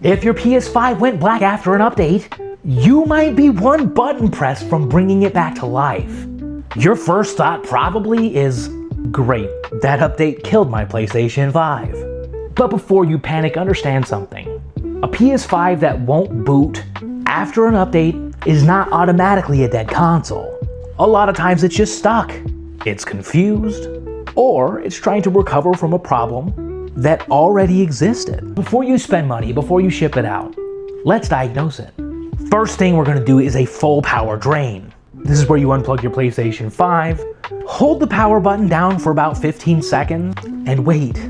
If your PS5 went black after an update, you might be one button press from bringing it back to life. Your first thought probably is, great, that update killed my PlayStation 5. But before you panic, understand something. A PS5 that won't boot after an update is not automatically a dead console. A lot of times it's just stuck, it's confused, or it's trying to recover from a problem that already existed. Before you spend money, before you ship it out, let's diagnose it. First thing we're going to do is a full power drain. This is where you unplug your PlayStation 5, hold the power button down for about 15 seconds, and wait.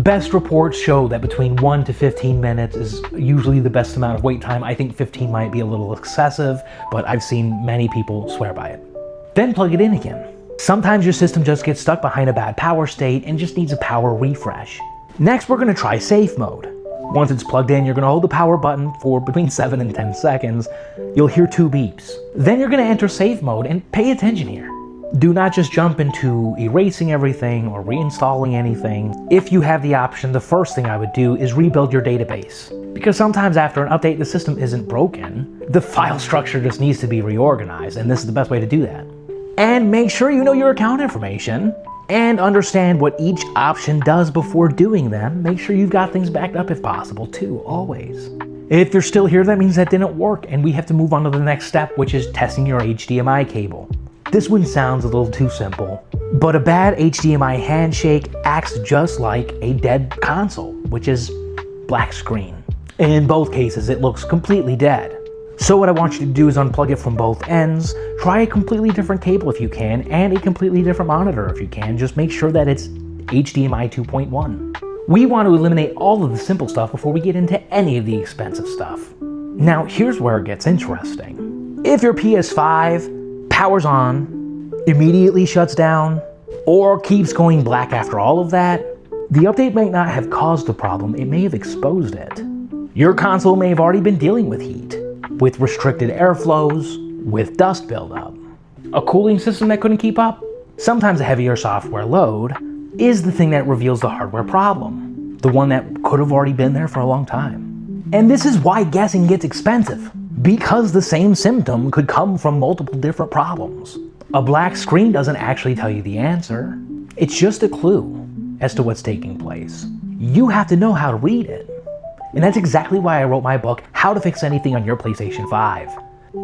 Best reports show that between 1 to 15 minutes is usually the best amount of wait time. I think 15 might be a little excessive, but I've seen many people swear by it. Then plug it in again. Sometimes your system just gets stuck behind a bad power state and just needs a power refresh. Next, we're going to try safe mode. Once it's plugged in, you're going to hold the power button for between 7 and 10 seconds. You'll hear 2 beeps. Then you're going to enter safe mode, and pay attention here. Do not just jump into erasing everything or reinstalling anything. If you have the option, the first thing I would do is rebuild your database. Because sometimes after an update, the system isn't broken. The file structure just needs to be reorganized, and this is the best way to do that. And make sure you know your account information and understand what each option does before doing them. Make sure you've got things backed up if possible too, always. If you're still here, that means that didn't work, and we have to move on to the next step, which is testing your HDMI cable. This one sounds a little too simple, but a bad HDMI handshake acts just like a dead console, which is black screen. In both cases, it looks completely dead. So what I want you to do is unplug it from both ends, try a completely different cable if you can, and a completely different monitor if you can. Just make sure that it's HDMI 2.1. We want to eliminate all of the simple stuff before we get into any of the expensive stuff. Now, here's where it gets interesting. If your PS5 powers on, immediately shuts down, or keeps going black after all of that, the update might not have caused the problem, it may have exposed it. Your console may have already been dealing with heat, with restricted airflows, with dust buildup. A cooling system that couldn't keep up? Sometimes a heavier software load is the thing that reveals the hardware problem, the one that could have already been there for a long time. And this is why guessing gets expensive, because the same symptom could come from multiple different problems. A black screen doesn't actually tell you the answer. It's just a clue as to what's taking place. You have to know how to read it. And that's exactly why I wrote my book, How to Fix Anything on Your PlayStation 5.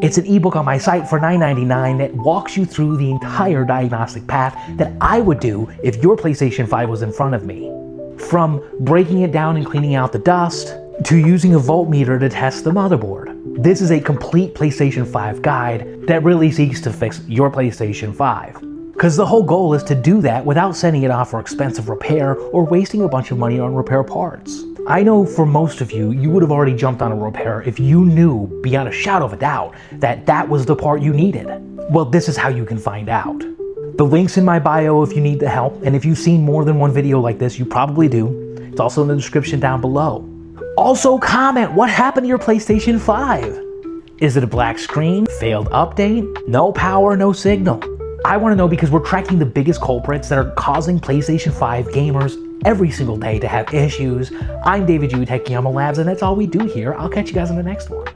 It's an ebook on my site for $9.99 that walks you through the entire diagnostic path that I would do if your PlayStation 5 was in front of me. From breaking it down and cleaning out the dust, to using a voltmeter to test the motherboard. This is a complete PlayStation 5 guide that really seeks to fix your PlayStation 5. Because the whole goal is to do that without sending it off for expensive repair or wasting a bunch of money on repair parts. I know for most of you, you would have already jumped on a repair if you knew beyond a shadow of a doubt that that was the part you needed. Well, this is how you can find out. The link's in my bio if you need the help, and if you've seen more than one video like this, you probably do. It's also in the description down below. Also comment, what happened to your PlayStation 5? Is it a black screen? Failed update? No power, no signal? I want to know because we're tracking the biggest culprits that are causing PlayStation 5 gamers every single day to have issues. I'm David G with Techyama Labs, and that's all we do here. I'll catch you guys in the next one.